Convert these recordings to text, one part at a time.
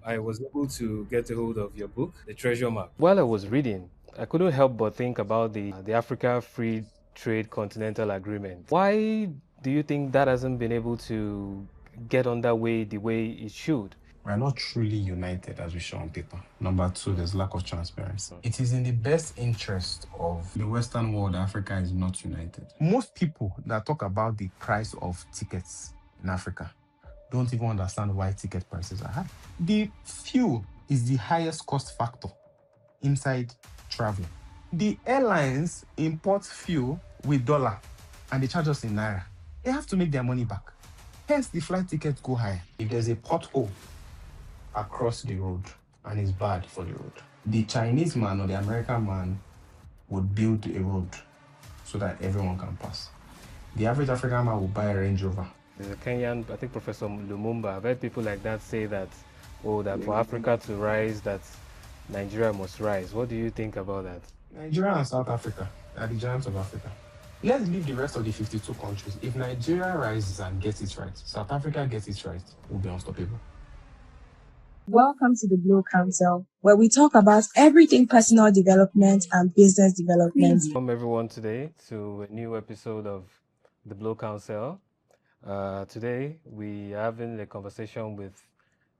I was able to get a hold of your book, The Treasure Map. While I was reading, I couldn't help but think about the Africa Free Trade Continental Agreement. Why do you think that hasn't been able to get underway the way it should? We're not truly united as we show on paper. Number two, there's lack of transparency. It is in the best interest of the Western world, Africa is not united. Most people that talk about the price of tickets in Africa don't even understand why ticket prices are high. The fuel is the highest cost factor inside travel. The airlines import fuel with dollar and they charge us in naira. They have to make their money back. Hence, the flight tickets go higher. If there's a pothole across the road and it's bad for the road, the Chinese man or the American man would build a road so that everyone can pass. The average African man will buy a Range Rover. There's a Kenyan, I think Professor Lumumba, I've heard people like that say that, oh, that for Africa to rise, that Nigeria must rise. What do you think about that? Nigeria and South Africa are the giants of Africa. Let's leave the rest of the 52 countries. If Nigeria rises and gets it right, South Africa gets it right, we'll be unstoppable. Welcome to theBLOcounsel, where we talk about everything personal development and business development. Welcome everyone today to a new episode of theBLOcounsel. Today we are having a conversation with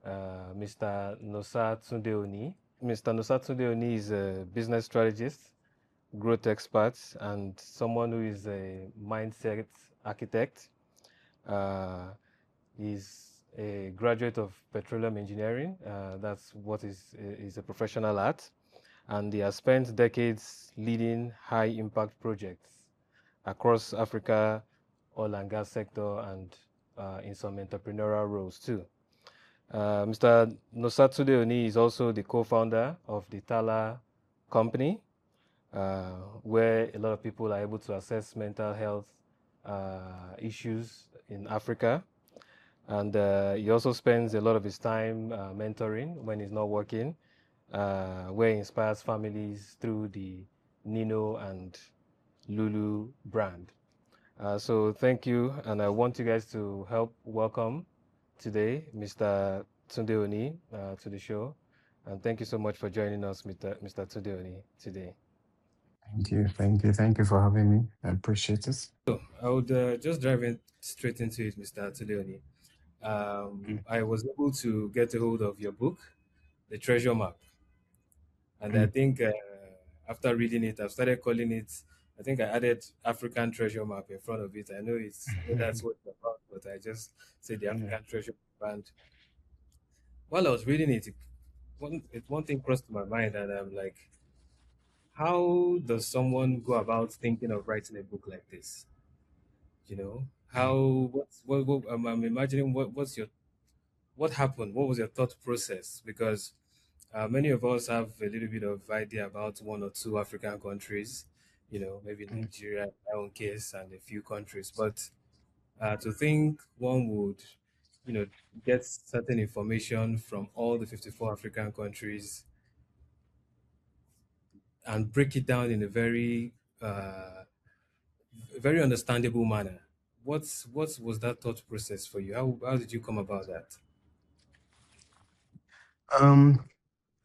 Mr. Nosakhare Tunde-Oni. Mr. Nosakhare Tunde-Oni is a business strategist, growth expert, and someone who is a mindset architect. He's a graduate of petroleum engineering. That's what is a professional at. And he has spent decades leading high impact projects across Africa, oil and gas sector, and in some entrepreneurial roles too. Mr. Nosakhare Tunde-Oni is also the co-founder of the Tala company, where a lot of people are able to assess mental health issues in Africa. And he also spends a lot of his time mentoring when he's not working, where he inspires families through the Nino and Lulu brand. So thank you, and I want you guys to help welcome today Mr. Tunde-Oni to the show. And thank you so much for joining us, Mr. Tunde-Oni, today. Thank you for having me. I appreciate it. So I would just dive straight into it, Mr. Tunde-Oni. I was able to get a hold of your book, The Treasure Map. And I think after reading it, I've started calling it, I think I added African Treasure Map in front of it. I know that's what it's about, but I just said the African Treasure Map. And while I was reading it, one thing crossed my mind, and I'm like, how does someone go about thinking of writing a book like this? How what I'm imagining what happened? What was your thought process? Because many of us have a little bit of idea about one or two African countries, maybe Nigeria, in my own case, and a few countries. But to think one would, get certain information from all the 54 African countries and break it down in a very understandable manner. What was that thought process for you? How did you come about that?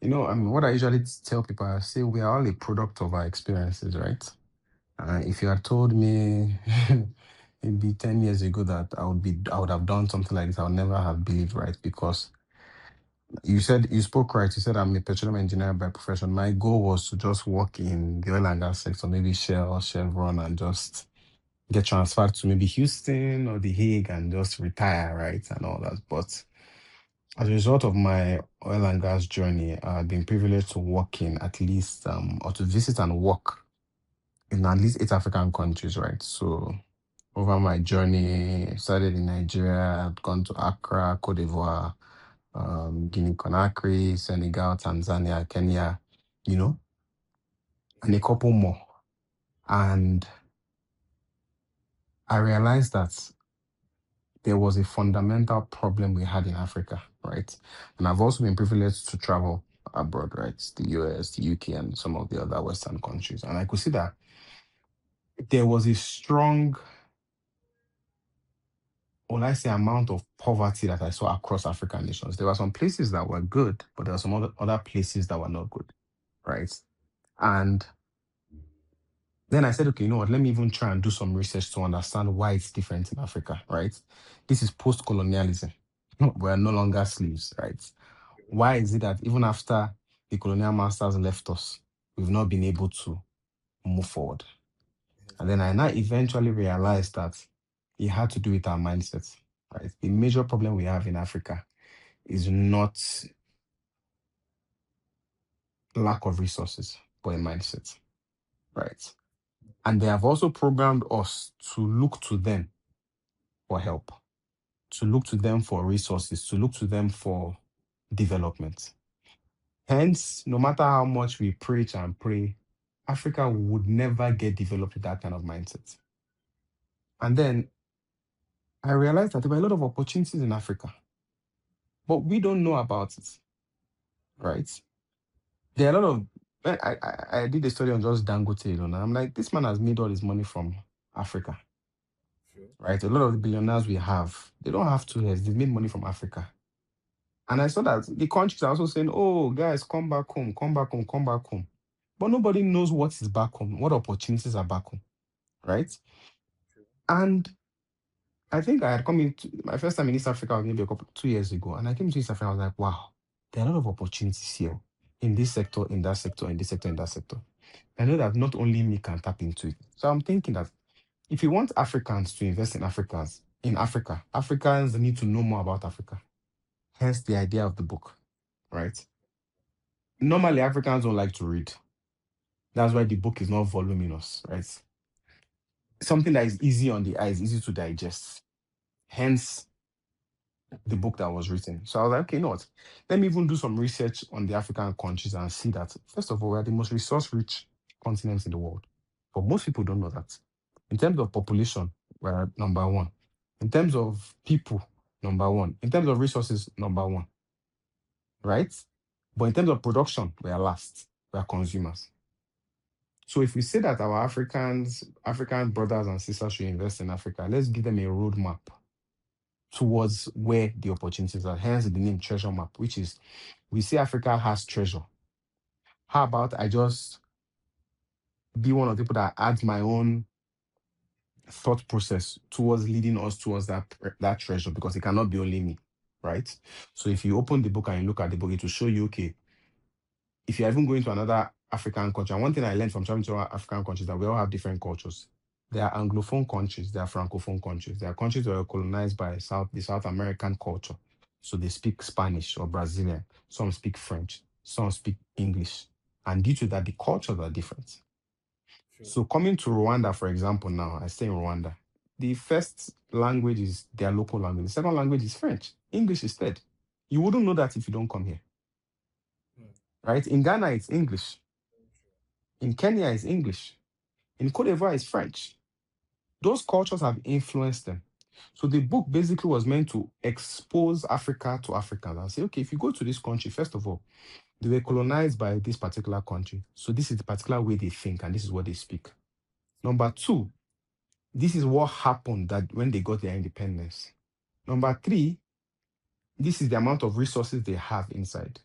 What I usually tell people, I say we are all a product of our experiences, right? If you had told me maybe 10 years ago that I would have done something like this, I would never have believed, right? Because you spoke right. You said I'm a petroleum engineer by profession. My goal was to just work in the oil and gas sector, maybe Shell, Chevron, and just get transferred to maybe Houston or The Hague and just retire, right? And all that. But as a result of my oil and gas journey, I've been privileged to work in at least, or to visit and work in at least 8 African countries, right? So over my journey, started in Nigeria, I've gone to Accra, Cote d'Ivoire, Guinea Conakry, Senegal, Tanzania, Kenya, and a couple more. And I realized that there was a fundamental problem we had in Africa, right? And I've also been privileged to travel abroad, right? The US, the UK, and some of the other Western countries. And I could see that there was a strong will I say, amount of poverty that I saw across African nations. There were some places that were good, but there were some other places that were not good, right? And then I said, okay, you know what? Let me even try and do some research to understand why it's different in Africa, right? This is post-colonialism. We're no longer slaves, right? Why is it that even after the colonial masters left us, we've not been able to move forward? And then I now eventually realized that it had to do with our mindset, right? The major problem we have in Africa is not lack of resources, but a mindset, right? And they have also programmed us to look to them for help, to look to them for resources, to look to them for development. Hence, no matter how much we preach and pray, Africa would never get developed with that kind of mindset. And then I realized that there were a lot of opportunities in Africa, but we don't know about it, right? There are a lot of, I did a study on just Dangote, and I'm like, this man has made all his money from Africa, right? A lot of the billionaires we have, they don't have 2 heads, they've made money from Africa. And I saw that the countries are also saying, oh, guys, come back home, come back home, come back home. But nobody knows what is back home, what opportunities are back home, right? And I think I had come into my first time in East Africa was maybe 2 years ago. And I came to East Africa, I was like, wow, there are a lot of opportunities here in this sector, in that sector, in this sector, in that sector. I know that not only me can tap into it. So I'm thinking that if you want Africans to invest in Africa, Africans need to know more about Africa. Hence the idea of the book, right? Normally, Africans don't like to read. That's why the book is not voluminous, right? Something that is easy on the eyes, easy to digest. Hence the book that was written. So I was like, okay, you know what? Let me even do some research on the African countries and see that, first of all, we're the most resource-rich continent in the world. But most people don't know that. In terms of population, we're number 1. In terms of people, number 1. In terms of resources, number 1. Right? But in terms of production, we are last. We are consumers. So if we say that our African brothers and sisters should invest in Africa, let's give them a roadmap towards where the opportunities are. Hence the name Treasure Map, which is, we say Africa has treasure. How about I just be one of the people that adds my own thought process towards leading us towards that treasure, because it cannot be only me, right? So if you open the book and you look at the book, it will show you, okay, if you're even going to another African country, and one thing I learned from traveling to African countries is that we all have different cultures. There are Anglophone countries, there are Francophone countries. There are countries that were colonized by the South American culture. So they speak Spanish or Brazilian. Some speak French. Some speak English. And due to that, the cultures are different. So coming to Rwanda, for example, now, I stay in Rwanda. The first language is their local language. The second language is French. English is third. You wouldn't know that if you don't come here. Right? In Ghana, it's English. In Kenya, it's English. In Cote d'Ivoire, it's French. Those cultures have influenced them. So the book basically was meant to expose Africa to Africans and say, okay, if you go to this country, first of all, they were colonized by this particular country. So this is the particular way they think and this is what they speak. Number 2, this is what happened that when they got their independence. Number 3, this is the amount of resources they have inside.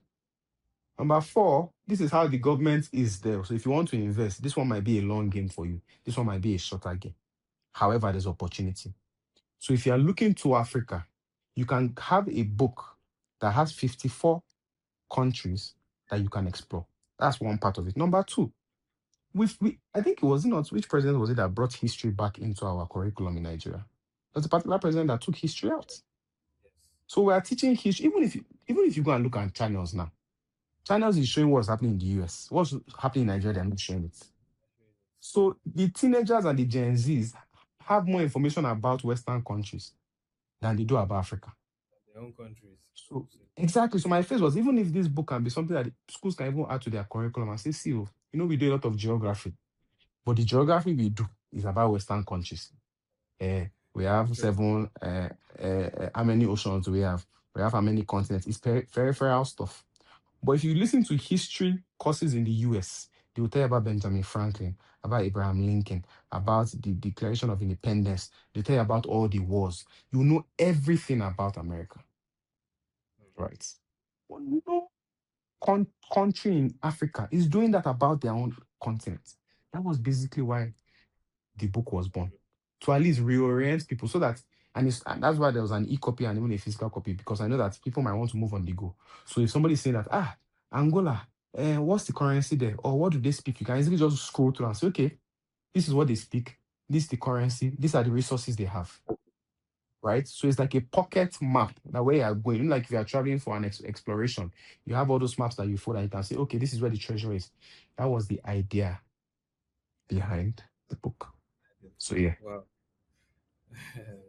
Number 4, this is how the government is there. So if you want to invest, this one might be a long game for you. This one might be a shorter game. However, there's opportunity. So if you are looking to Africa, you can have a book that has 54 countries that you can explore. That's one part of it. Number 2, I think it was not, which president was it that brought history back into our curriculum in Nigeria? There's a particular president that took history out. So we are teaching history, even if you go and look at channels now. Channels is showing what's happening in the US. What's happening in Nigeria, they're not showing it. So the teenagers and the Gen Zs have more information about Western countries than they do about Africa. Their own countries. So exactly. So my face was, even if this book can be something that schools can even add to their curriculum and say, see, we do a lot of geography, but the geography we do is about Western countries. We have 7, how many oceans do we have? We have how many continents? It's peripheral stuff. But if you listen to history courses in the US, They will tell you about Benjamin Franklin, about Abraham Lincoln, about the Declaration of Independence. They tell you about all the wars. You know everything about America, right? But no country in Africa is doing that about their own continent. That was basically why the book was born, to at least reorient people so that, and that's why there was an e-copy and even a physical copy, because I know that people might want to move on the go. So if somebody's saying that, Angola, what's the currency there, or what do they speak, you can easily just scroll through and say, okay, this is what they speak, this is the currency, these are the resources they have, right? So it's like a pocket map that way you're going. Like if you are traveling for an exploration, you have all those maps that you follow and you can say, okay, this is where the treasure is. That was the idea behind the book. So yeah. Wow.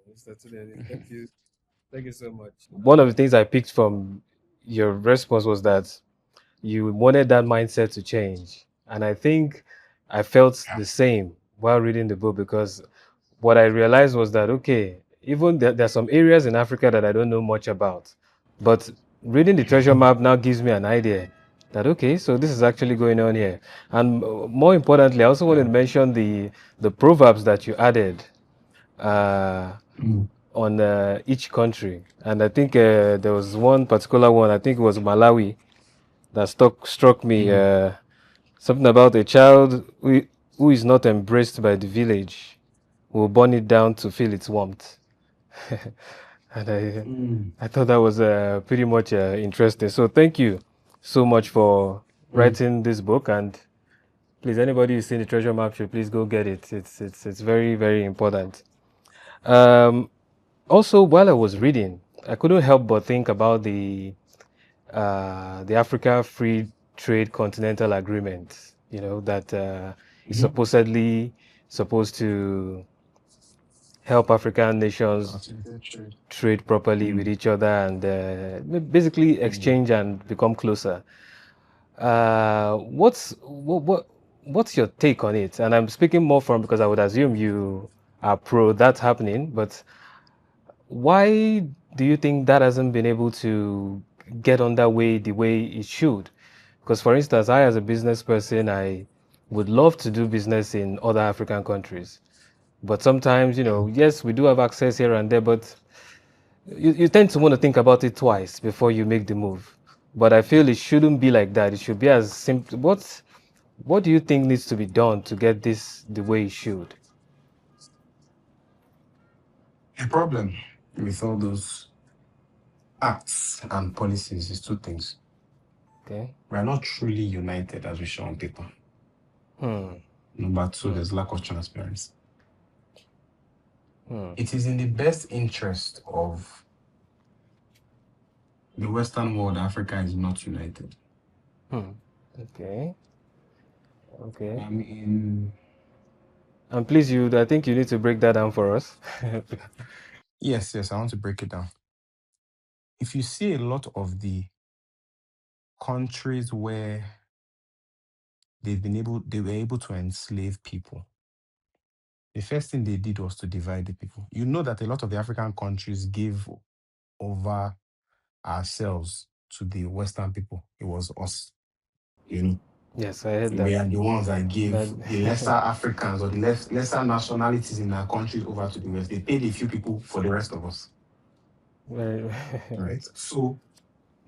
Mr. Tunde-Oni, thank you. Thank you so much. One of the things I picked from your response was that you wanted that mindset to change. And I think I felt the same while reading the book, because what I realized was that, okay, even there are some areas in Africa that I don't know much about. But reading the treasure map now gives me an idea that, okay, so this is actually going on here. And more importantly, I also wanted to mention the proverbs that you added on each country. And I think there was one particular one, I think it was Malawi, that struck me. Something about a child who is not embraced by the village will burn it down to feel its warmth. And I thought that was pretty much interesting. So thank you so much for writing this book. And please, anybody who's seen the treasure map should please go get it. It's very, very important. Also, while I was reading, I couldn't help but think about the Africa Free Trade Continental Agreement. You know that is supposedly supposed to help African nations trade properly with each other and basically exchange and become closer. What's your take on it? And I'm speaking more from, because I would assume you are pro that happening, but why do you think that hasn't been able to get underway the way it should? Because, for instance, I, as a business person, I would love to do business in other African countries. But sometimes, yes, we do have access here and there, but you tend to want to think about it twice before you make the move. But I feel it shouldn't be like that. It should be as simple. What do you think needs to be done to get this the way it should? The problem with all those acts and policies is two things. Okay. We are not truly united as we show on paper. Number two, there's lack of transparency. It is in the best interest of the Western world that Africa is not united. Okay. Okay. I mean, And please, I think you need to break that down for us. yes, I want to break it down. If you see a lot of the countries where they were able to enslave people, the first thing they did was to divide the people. You know that a lot of the African countries gave over ourselves to the Western people. It was us. Yes, I heard We that. are the ones that gave the lesser Africans or the lesser nationalities in our country over to the West. They paid a few people for the rest of us. Right? So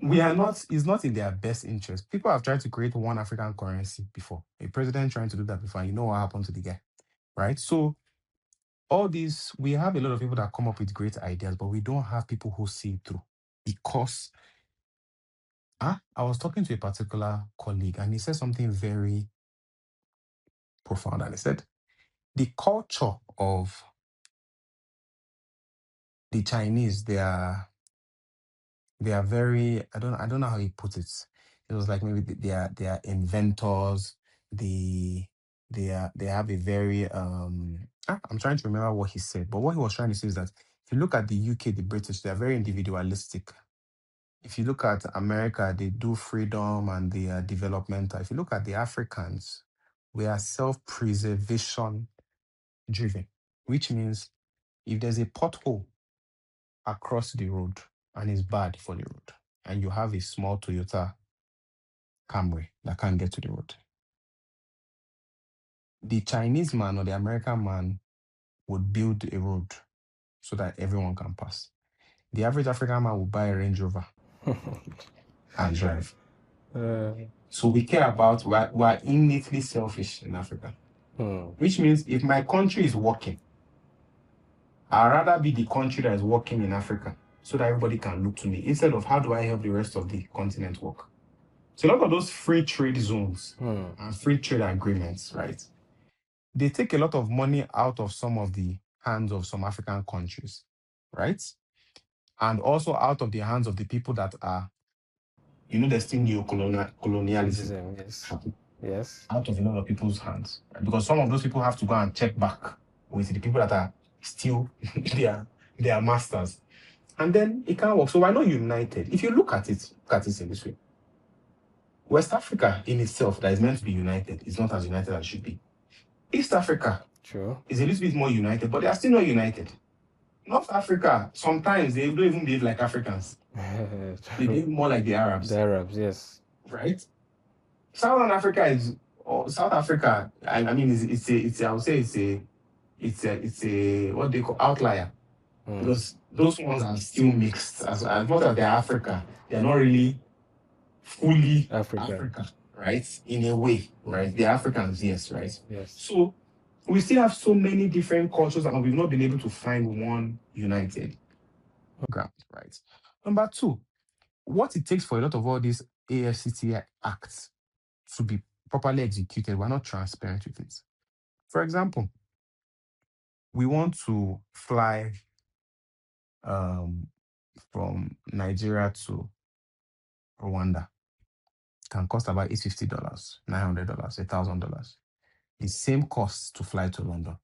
it's not in their best interest. People have tried to create one African currency before. A president trying to do that before. You know what happened to the guy, right? So all these, we have a lot of people that come up with great ideas, but we don't have people who see it through. Because I was talking to a particular colleague and he said something very profound. And he said, the culture of the Chinese, they are very, I don't know how he put it. It was like maybe they are inventors. They have a very I'm trying to remember what he said, but what he was trying to say is that if you look at the UK, the British, they are very individualistic. If you look at America, they do freedom and they are developmental. If you look at the Africans, we are self-preservation driven, which means if there's a pothole across the road and it's bad for the road, and you have a small Toyota Camry that can't get to the road, the Chinese man or the American man would build a road so that everyone can pass. The average African man will buy a Range Rover and drive. So we care about, we're innately selfish in Africa. Which means if my country is working, I'd rather be the country that is working in Africa so that everybody can look to me instead of how do I help the rest of the continent work. So a lot of those free trade zones and free trade agreements, right? They take a lot of money out of some of the hands of some African countries, right? And also out of the hands of the people that are, there's still neo-colonialism. Yes. Yes. Out of a lot of people's hands, right? Because some of those people have to go and check back with the people that are still their masters. And then it can't work. So we're not united. If you look at it in this way. West Africa in itself that is meant to be united is not as united as it should be. East Africa is a little bit more united, but they are still not united. North Africa, sometimes they don't even behave like Africans. They behave more like the Arabs. The Arabs, yes. Right? South Africa, I mean, I would say it's a what they call outlier. Because those ones are still mixed. As much as they're Africa, they're not really fully Africa, right? In a way, right? They're Africans, yes, right? Yes. So we still have so many different cultures and we've not been able to find one united ground, right? Number two, what it takes for a lot of all these AFCT acts to be properly executed, we're not transparent with it. For example, we want to fly from Nigeria to Rwanda. It can cost about $850, $900, $1,000. The same cost to fly to London.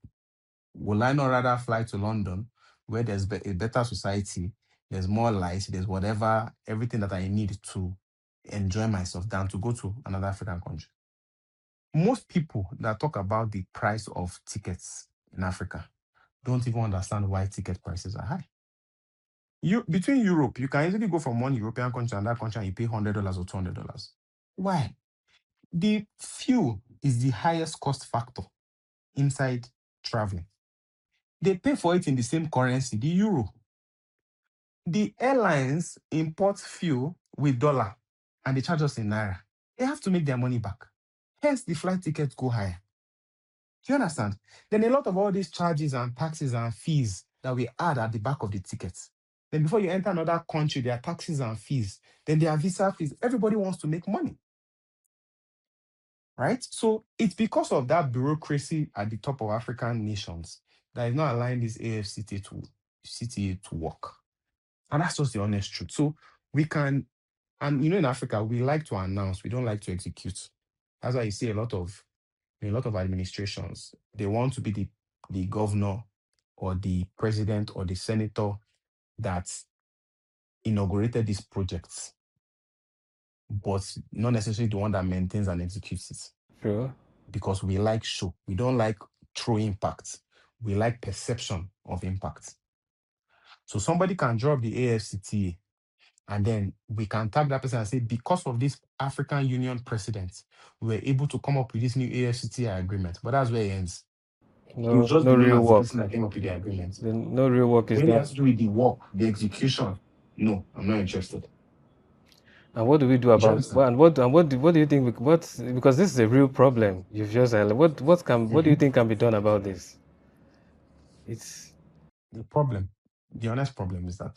Will I not rather fly to London where there's a better society, there's more light, there's whatever, everything that I need to enjoy myself than to go to another African country? Most people that talk about the price of tickets in Africa don't even understand why ticket prices are high. Between Europe, you can easily go from one European country to another country and you pay $100 or $200. Why? The fuel is the highest cost factor inside traveling. They pay for it in the same currency, the euro. The airlines import fuel with dollar and they charge us in naira. They have to make their money back. Hence, the flight tickets go higher. Do you understand? Then a lot of all these charges and taxes and fees that we add at the back of the tickets. Then before you enter another country, there are taxes and fees. Then there are visa fees. Everybody wants to make money. Right? So it's because of that bureaucracy at the top of African nations that is not allowing this CTA to work. And that's just the honest truth. So we can, and in Africa, we like to announce, we don't like to execute. That's why you see a lot of administrations, they want to be the governor or the president or the senator that inaugurated these projects, but not necessarily the one that maintains and executes it. Sure. Because we like show. We don't like true impact. We like perception of impact. So somebody can drop the AFCTA and then we can tag that person and say, because of this African Union president, we were able to come up with this new AFCTA agreement. But that's where it ends. No real work. The person that came up with the agreement. No real work is when done. it has to do with the work, the execution, no, I'm not interested. And what do we do about what do you think? Because this is a real problem. You've just what do you think can be done about this? It's the problem. The honest problem is that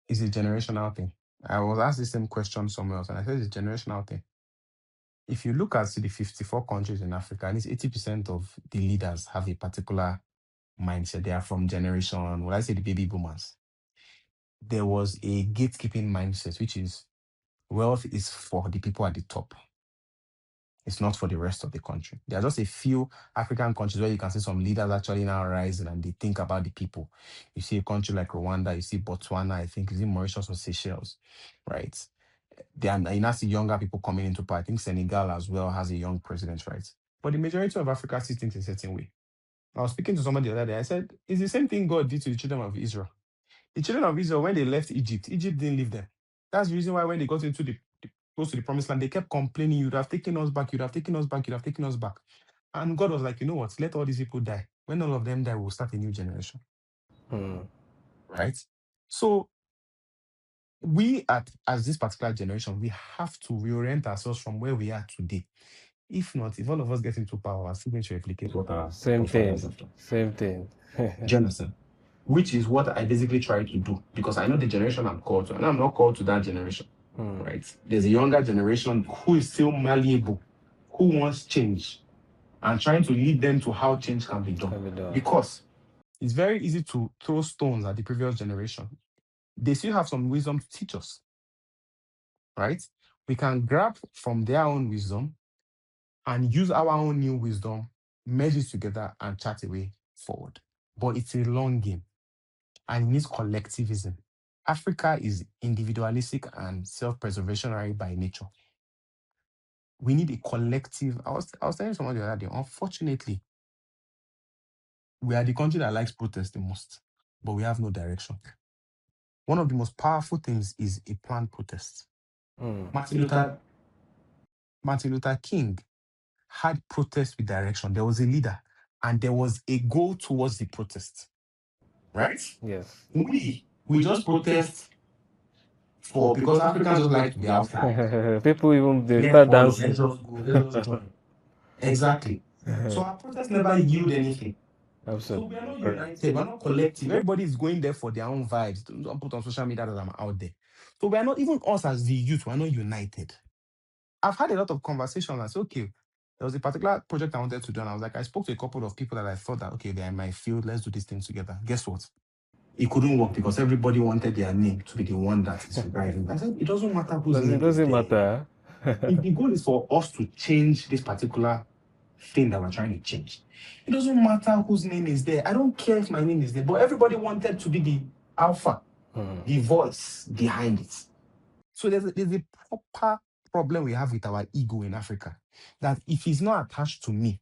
it's a generational thing. I was asked the same question somewhere else, and I said it's a generational thing. If you look at the 54 countries in Africa, at least 80% of the leaders have a particular mindset. They are from generation, what I say, the baby boomers. There was a gatekeeping mindset, which is wealth is for the people at the top. It's not for the rest of the country. There are just a few African countries where you can see some leaders actually now rising and they think about the people. You see a country like Rwanda, you see Botswana, I think, is it Mauritius or Seychelles, right? You now see younger people coming into power. I think Senegal as well has a young president, right? But the majority of Africa still thinks a certain way. I was speaking to somebody the other day. I said, it's the same thing God did to the children of Israel. The children of Israel, when they left Egypt didn't leave them. That's the reason why when they got into the close to the promised land, they kept complaining, you'd have taken us back, you'd have taken us back, you'd have taken us back. And God was like, you know what? Let all these people die. When all of them die, we'll start a new generation. Right? So we as this particular generation, we have to reorient ourselves from where we are today. If not, if all of us get into power, we're still going to replicate what our Same forefathers thing. have done. Same thing. Do you understand? Which is what I basically try to do, because I know the generation I'm called to, and I'm not called to that generation. Right? There's a younger generation who is still malleable, who wants change, and trying to lead them to how change can be done. Because it's very easy to throw stones at the previous generation. They still have some wisdom to teach us. Right? We can grab from their own wisdom and use our own new wisdom, merge it together, and chart a way forward. But it's a long game, and it needs collectivism. Africa is individualistic and self-preservationary by nature. We need a collective. I was telling someone the other day, unfortunately, we are the country that likes protest the most, but we have no direction. One of the most powerful things is a planned protest. Martin Luther King had protest with direction. There was a leader, and there was a goal towards the protest. Right? Yes. We just protest because Africans just like to be outside. People even they start dancing. Let's just go. Let's just join. Exactly. So our protests never yield anything. Absolutely. So we are not united. We're not collective. Everybody is going there for their own vibes. Don't put on social media that I'm out there. So we are not, even us as the youth, we're not united. I've had a lot of conversations. I said, okay, there was a particular project I wanted to do, and I was like, I spoke to a couple of people that I thought that, okay, they're in my field, let's do this thing together. Guess what? It couldn't work because everybody wanted their name to be the one that is surviving. I said, it doesn't matter whose name. It doesn't matter. If the goal is for us to change this particular thing that we're trying to change, it doesn't matter whose name is there. I don't care if my name is there, but everybody wanted to be the alpha, the voice behind it. So there's a proper problem we have with our ego in Africa, that if it's not attached to me,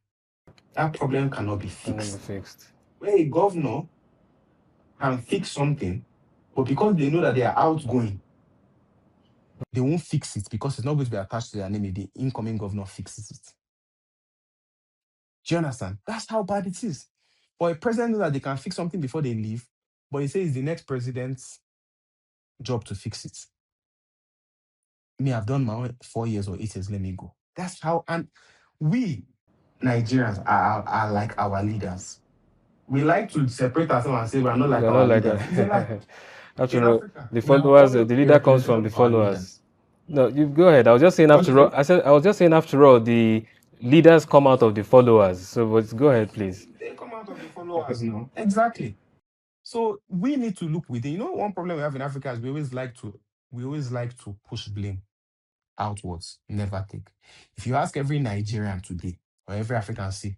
that problem cannot be fixed. Where a governor can fix something, but because they know that they are outgoing, they won't fix it because it's not going to be attached to their name if the incoming governor fixes it. Do you understand? That's how bad it is. But a president knows that they can fix something before they leave, but he says it's the next president's job to fix it. Me, I've done my own 4 years or 8 years, let me go. That's how, and we Nigerians are like our leaders. We like to separate ourselves and say we're not like our leaders. After all, the followers, the leader comes from the followers. No, you go ahead. I was just saying after all, the leaders come out of the followers. So but go ahead, please. They come out of the followers now. Exactly. So we need to look within. You know, one problem we have in Africa is we always like to push blame outwards, never take. If you ask every Nigerian today or every African, see,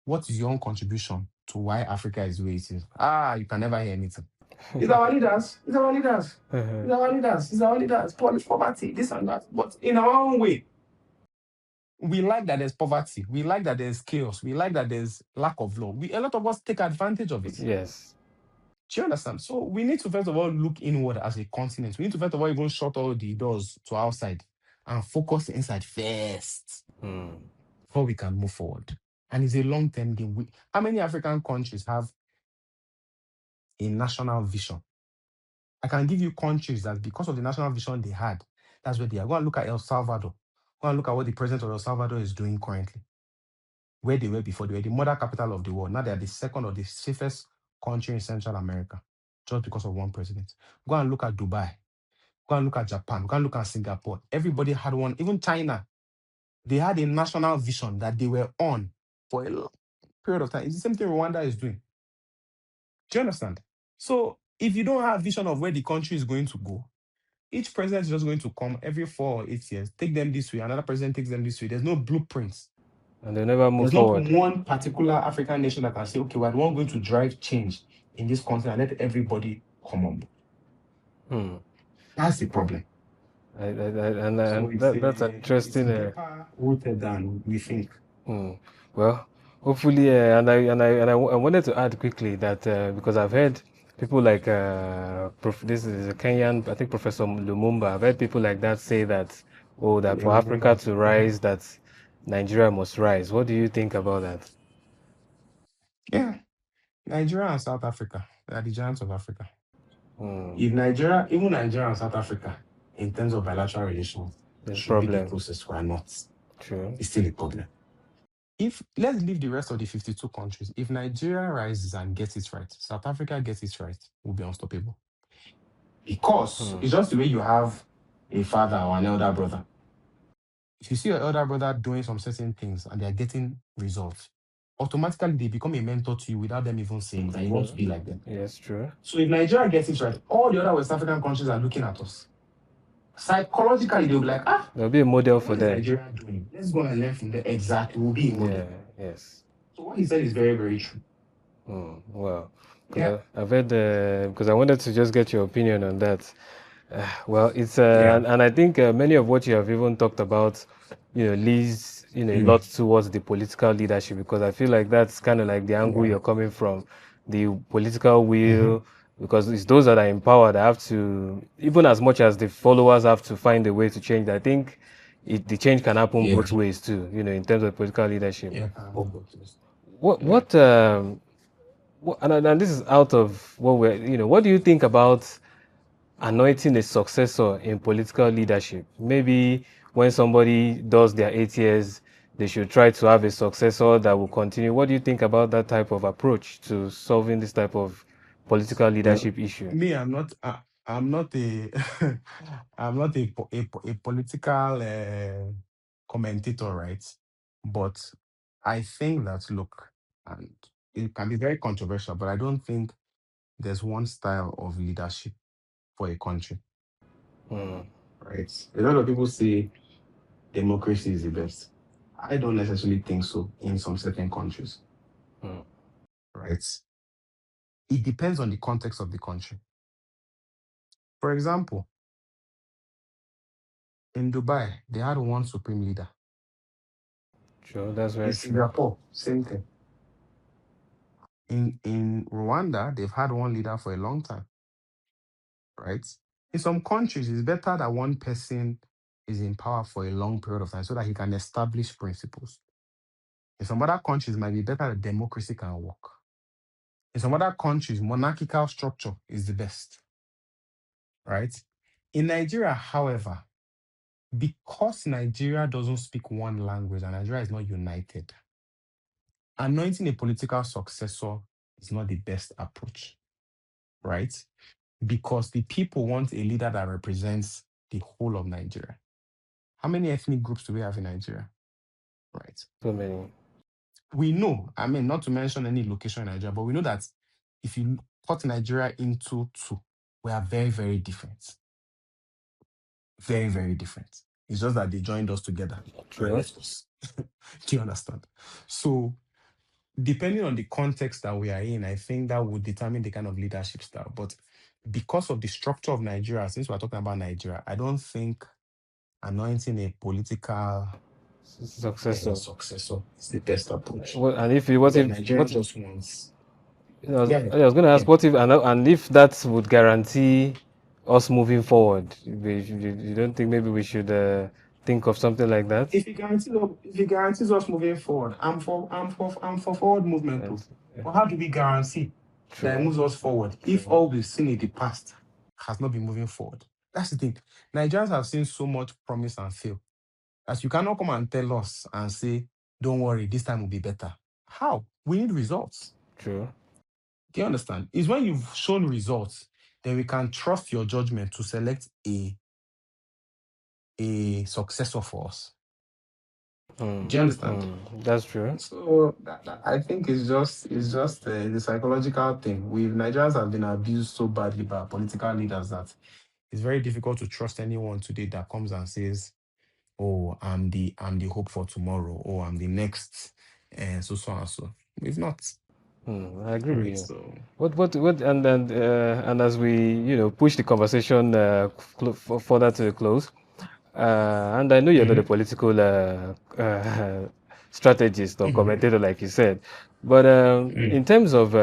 what is your own contribution to why Africa is the way it is? You can never hear anything. It's our leaders. It's our leaders. It's our leaders. It's our leaders. Poverty, this and that. But in our own way, we like that there's poverty. We like that there's chaos. We like that there's lack of law. A lot of us take advantage of it. Yes. Do you understand? So we need to first of all look inward as a continent. We need to first of all even shut all the doors to outside and focus inside first before we can move forward. And it's a long-term game. How many African countries have a national vision? I can give you countries that because of the national vision they had, that's where they are. Go and look at El Salvador. Go and look at what the president of El Salvador is doing currently. Where they were before, they were the mother capital of the world. Now they are the second or the safest country in Central America, just because of one president. Go and look at Dubai. Go and look at Japan. Go and look at Singapore. Everybody had one. Even China, they had a national vision that they were on for a long period of time. It's the same thing Rwanda is doing. Do you understand? So if you don't have vision of where the country is going to go, each president is just going to come every 4 or 8 years, take them this way, another president takes them this way. There's no blueprints. And they never move forward. There's not one particular African nation that can say, okay, we're the one going to drive change in this continent and let everybody come on. That's the problem. That's interesting. It's rooted down, we think. Well, hopefully, and I wanted to add quickly that because I've heard people like this is a Kenyan, I think Professor Lumumba. I've heard people like that say that oh, that for Africa to rise, that Nigeria must rise. What do you think about that? Yeah, Nigeria and South Africa, they are the giants of Africa. If Nigeria, even Nigeria and South Africa, in terms of bilateral relations, There's a should be the problem. closest we are not. True. It's still a problem. If let's leave the rest of the 52 countries, if Nigeria rises and gets it right, South Africa gets it right, we'll be unstoppable. Because it's just the way you have a father or an elder brother. If you see your elder brother doing some certain things and they're getting results, automatically they become a mentor to you without them even saying it, and you want to be like them. Yes, true. So if Nigeria gets it right, all the other West African countries are looking at us. Psychologically, they'll be like, there'll be a model for what is them. Nigeria doing? Let's go and learn from them. Exactly, we'll be a model. Yeah, yes. So what he said is very, very true. Well, Yeah. I've read because I wanted to just get your opinion on that. Well, it's and I think many of what you have even talked about, leads a lot towards the political leadership, because I feel like that's kind of like the angle you're coming from, the political will, because it's those that are empowered that have to, even as much as the followers have to find a way to change. I think the change can happen both ways too, in terms of political leadership. Yeah. And this is out of what what do you think about anointing a successor in political leadership? Maybe when somebody does their 8 years, they should try to have a successor that will continue. What do you think about that type of approach to solving this type of political leadership issue? Me, I'm not a I'm not a political commentator, right? But I think that, look, and it can be very controversial, but I don't think there's one style of leadership for a country. Right? A lot of people say democracy is the best. I don't necessarily think so in some certain countries. Right? It depends on the context of the country. For example, in Dubai, they had one supreme leader. Sure, that's very In Singapore, same thing. In Rwanda, they've had one leader for a long time. Right? In some countries, it's better that one person is in power for a long period of time so that he can establish principles. In some other countries, it might be better that democracy can work. In some other countries, monarchical structure is the best. Right? In Nigeria, however, because Nigeria doesn't speak one language and Nigeria is not united, anointing a political successor is not the best approach, right? Because the people want a leader that represents the whole of Nigeria. How many ethnic groups do we have in Nigeria? Right. so many. We know, not to mention any location in Nigeria, but we know that if you cut Nigeria into two, we are very, very different. Very, very different. It's just that they joined us together. True. Do you understand? So, depending on the context that we are in, I think that would determine the kind of leadership style. But because of the structure of Nigeria, since we're talking about Nigeria, I don't think anointing a political successor is the best approach. And if Nigeria just wants, I was going to ask, what if and if that would guarantee us moving forward, you don't think maybe we should think of something like that? If it guarantees us moving forward, I'm for forward movement. But how do we guarantee that it moves us forward if all we've seen in the past has not been moving forward? That's the thing. Nigerians have seen so much promise and fail. As you cannot come and tell us and say, don't worry, this time will be better. How? We need results. True. Do you understand? It's when you've shown results, then we can trust your judgment to select a successor for us. Do you understand? That's true. So I think it's just the psychological thing. Nigerians have been abused so badly by political leaders that it's very difficult to trust anyone today that comes and says, "Oh, I'm the hope for tomorrow," or "I'm the next," and so and so. It's not. I agree with you. So, what and as we push the conversation further to a close, and I know you're not a political strategist or commentator like you said, but in terms of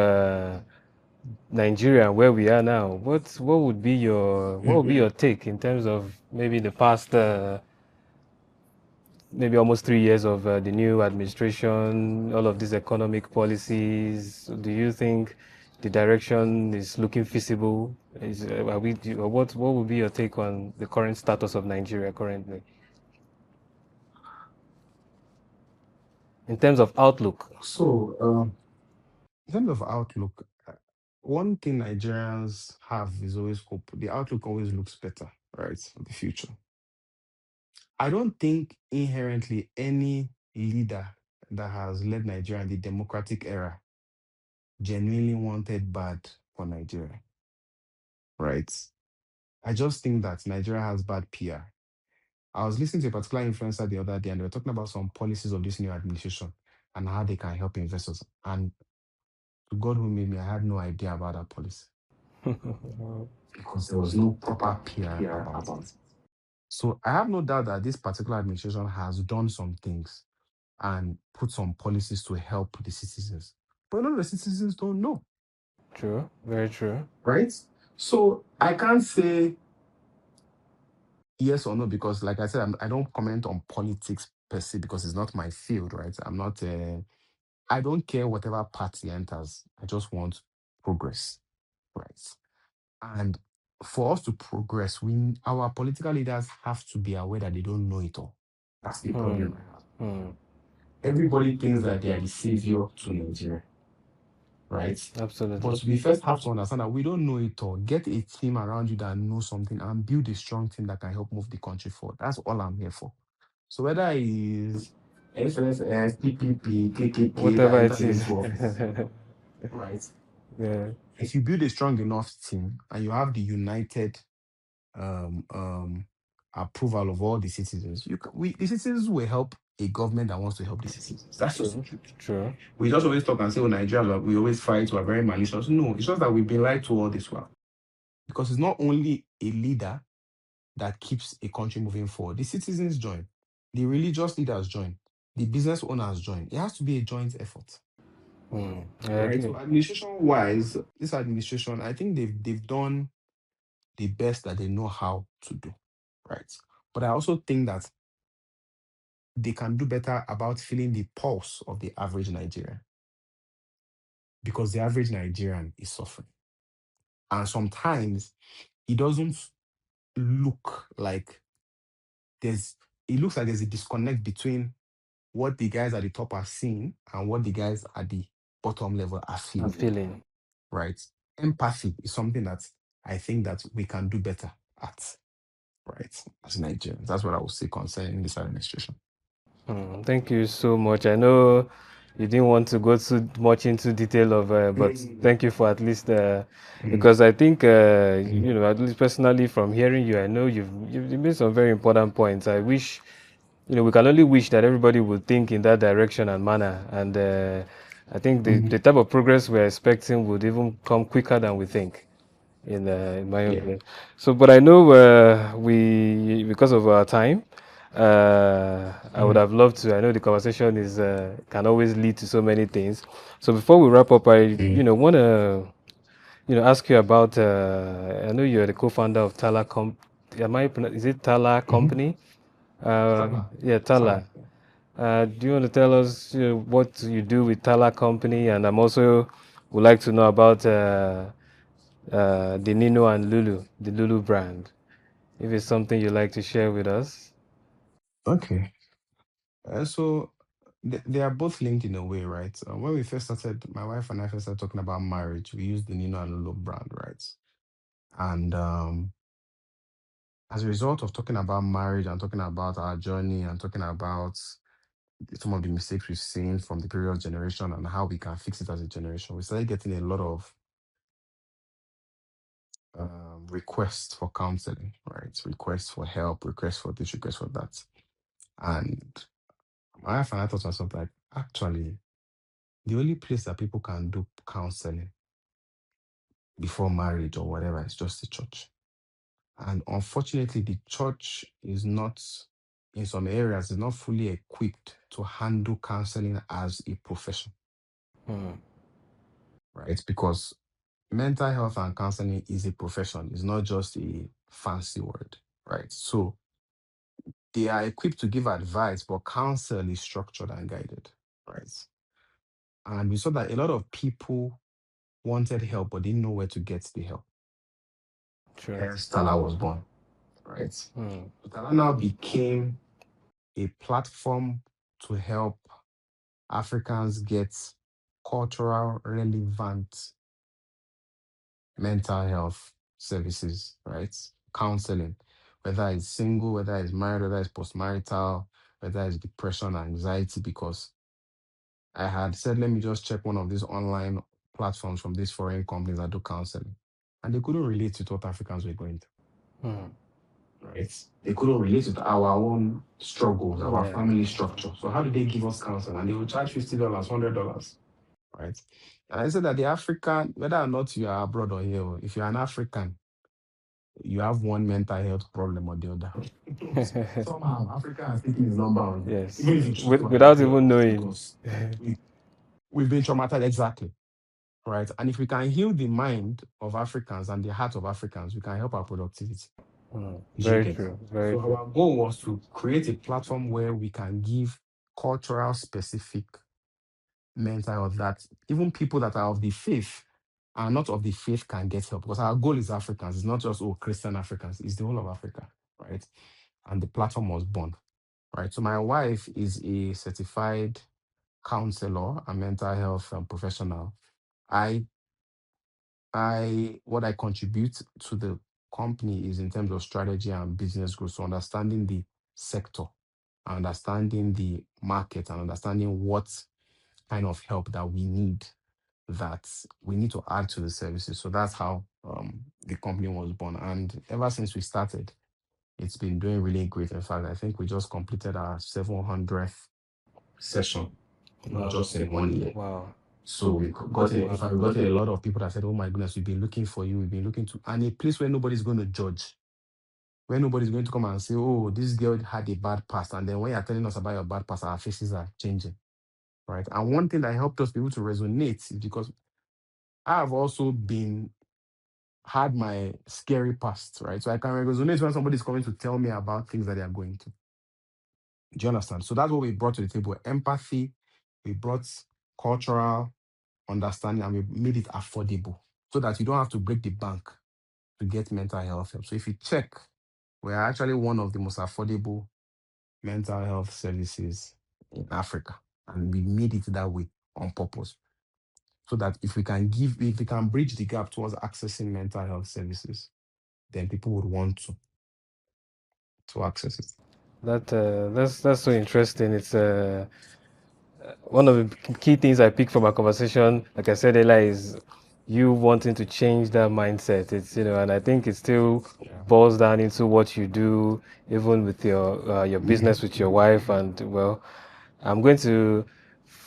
Nigeria, where we are now, what would be your take in terms of maybe the past maybe almost 3 years of the new administration, all of these economic policies, do you think the direction is looking feasible? What would be your take on the current status of Nigeria currently in terms of outlook? So, in terms of outlook, one thing Nigerians have is always hope. The outlook always looks better, right, for the future. I don't think inherently any leader that has led Nigeria in the democratic era genuinely wanted bad for Nigeria, right? I just think that Nigeria has bad PR. I was listening to a particular influencer the other day, and they were talking about some policies of this new administration and how they can help investors. And to God who made me, I had no idea about that policy because there was no proper PR about it. So I have no doubt that this particular administration has done some things and put some policies to help the citizens. But none of the citizens don't know. True, very true. Right? So I can't say yes or no because, like I said, I don't comment on politics per se because it's not my field, right? I'm not, I don't care whatever party enters. I just want progress, right? And for us to progress, our political leaders have to be aware that they don't know it all. That's the problem I have. Everybody thinks that they are the savior to Nigeria, right? Absolutely. But we first have to understand that we don't know it all. Get a team around you that knows something and build a strong team that can help move the country forward. That's all I'm here for. So whether it's SSS, PPP, KKK that Whatever it entered is. into office, right? Yeah. If you build a strong enough team and you have the united approval of all the citizens, the citizens will help a government that wants to help the citizens. That's just the truth. True. We just always talk and say, oh, Nigeria, we always fight, we're very malicious. No, it's just that we've been lied to all this while. Because it's not only a leader that keeps a country moving forward. The citizens join, the religious leaders join, the business owners join. It has to be a joint effort. I Right. agree. So administration-wise, this administration, I think they've done the best that they know how to do. Right. But I also think that they can do better about feeling the pulse of the average Nigerian. Because the average Nigerian is suffering. And sometimes it doesn't look like it looks like there's a disconnect between what the guys at the top are seeing and what the guys at the bottom level are I'm feeling. feeling. Right? Empathy is something that I think that we can do better at, right? As Nigerians. That's what I would say concerning this administration. Thank you so much. I know you didn't want to go too much into detail of, but thank you for at least, because I think, at least personally from hearing you, I know you've made some very important points. I wish, we can only wish that everybody would think in that direction and manner. And I think the type of progress we're expecting would even come quicker than we think. In my opinion. So, but I know because of our time, I would have loved to. I know the conversation is can always lead to so many things. So before we wrap up, I want to ask you about. I know you're the co-founder of Tala Is it Tala Company? Yeah, Tala. Do you want to tell us what you do with Tala Company? And I'm also would like to know about the Nino and Lulu, the Lulu brand. If it's something you'd like to share with us. Okay. So they are both linked in a way, right? When we first started, my wife and I first started talking about marriage, we used the Nino and Lulu brand, right? And as a result of talking about marriage and talking about our journey and talking about some of the mistakes we've seen from the previous generation and how we can fix it as a generation, we started getting a lot of requests for counseling, right? Requests for help, requests for this, requests for that. And my wife and I thought to ourselves, like, actually, the only place that people can do counseling before marriage or whatever is just the church. And unfortunately, the church is not, in some areas, is not fully equipped to handle counseling as a profession, right? Because mental health and counseling is a profession, it's not just a fancy word, right? So they are equipped to give advice, but counsel is structured and guided, right? And we saw that a lot of people wanted help but didn't know where to get the help. True. Hence, Tala was born, right? Mm. Tala now became a platform to help Africans get cultural relevant mental health services, right? Counseling, whether it's single, whether it's married, whether it's postmarital, whether it's depression, anxiety, because I had said, let me just check one of these online platforms from these foreign companies that do counseling. And they couldn't relate to what Africans were going through, Mm. right? They couldn't relate to our own struggles, our Yeah. family structure. So how did they give us counsel? And they would charge $50, $100, right? And I said that the African, whether or not you are abroad or here, if you're an African, you have one mental health problem or the other. Somehow Africa has taken its number on you. Yes. Even if you choose to Without identify even us, knowing. because we've been traumatized, exactly. Right. And if we can heal the mind of Africans and the heart of Africans, we can help our productivity. Very true. Very So true. our goal was to create a platform where we can give cultural specific mental health that even people that are of the faith are not of the faith can get help. Because our goal is Africans. It's not just Christian Africans, it's the whole of Africa. Right. And the platform was born. Right. So my wife is a certified counselor and mental health professional. What I contribute to the company is in terms of strategy and business growth. So understanding the sector, understanding the market, and understanding what kind of help that we need to add to the services. So that's how the company was born. And ever since we started, it's been doing really great. In fact, I think we just completed our 700th session, just in 1 year. Wow. So we got a lot of people that said, "Oh my goodness, we've been looking for you. We've been looking to," and a place where nobody's going to judge, where nobody's going to come and say, "Oh, this girl had a bad past," and then when you're telling us about your bad past, our faces are changing, right? And one thing that helped us be able to resonate is because I have also had my scary past, right? So I can resonate when somebody's coming to tell me about things that they are going through. Do you understand? So that's what we brought to the table: empathy. We brought cultural understanding, and we made it affordable so that you don't have to break the bank to get mental health help. So if you check, we are actually one of the most affordable mental health services in Africa. And we made it that way on purpose. So that if we can bridge the gap towards accessing mental health services, then people would want to access it. That's so interesting. It's one of the key things I picked from our conversation, like I said earlier, is you wanting to change that mindset. It's, and I think it still boils down into what you do, even with your business with your wife. And well, I'm going to,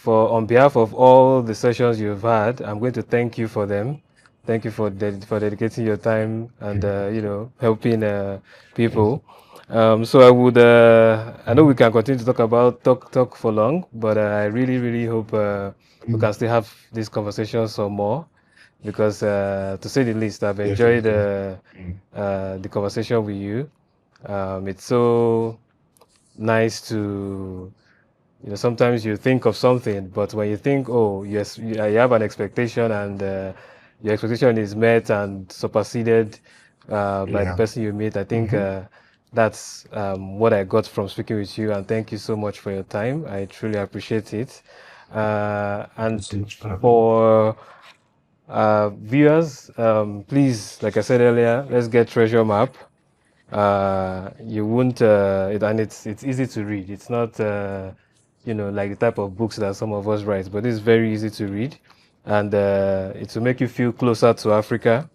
on behalf of all the sessions you've had, I'm going to thank you for them. Thank you for dedicating your time and helping people. So I know we can continue to talk for long, but I really, really hope we can still have this conversation some more because, to say the least, I've enjoyed the conversation with you. It's so nice to, sometimes you think of something, but when you think, oh, yes, you have an expectation and your expectation is met and superseded by the person you meet, I think that's what I got from speaking with you. And thank you so much for your time. I truly appreciate it. And for viewers, please, like I said earlier, let's get Treasure Map. You won't and it's easy to read. It's not like the type of books that some of us write, but it's very easy to read, and it will make you feel closer to Africa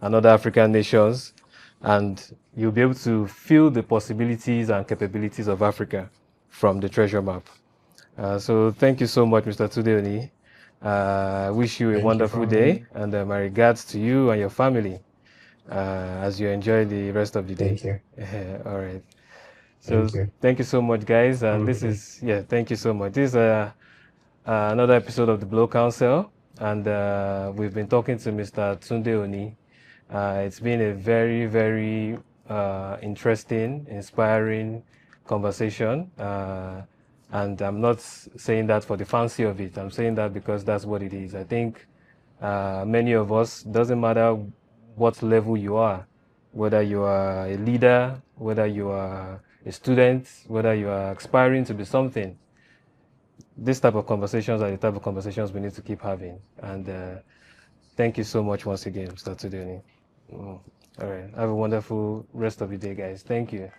and other African nations, and you'll be able to feel the possibilities and capabilities of Africa from the treasure map. So thank you so much, Mr. Tunde-Oni. I wish you a wonderful day, and my regards to you and your family as you enjoy the rest of the day. Thank you. All right. So thank you so much, guys. And thank you so much. This is another episode of the theBLOcounsel, and we've been talking to Mr. Tunde-Oni. It's been a very, very interesting, inspiring conversation. And I'm not saying that for the fancy of it. I'm saying that because that's what it is. I think many of us, doesn't matter what level you are, whether you are a leader, whether you are a student, whether you are aspiring to be something, this type of conversations are the type of conversations we need to keep having. And thank you so much once again, Mr. Tunde-Oni. All right. Have a wonderful rest of the day, guys. Thank you.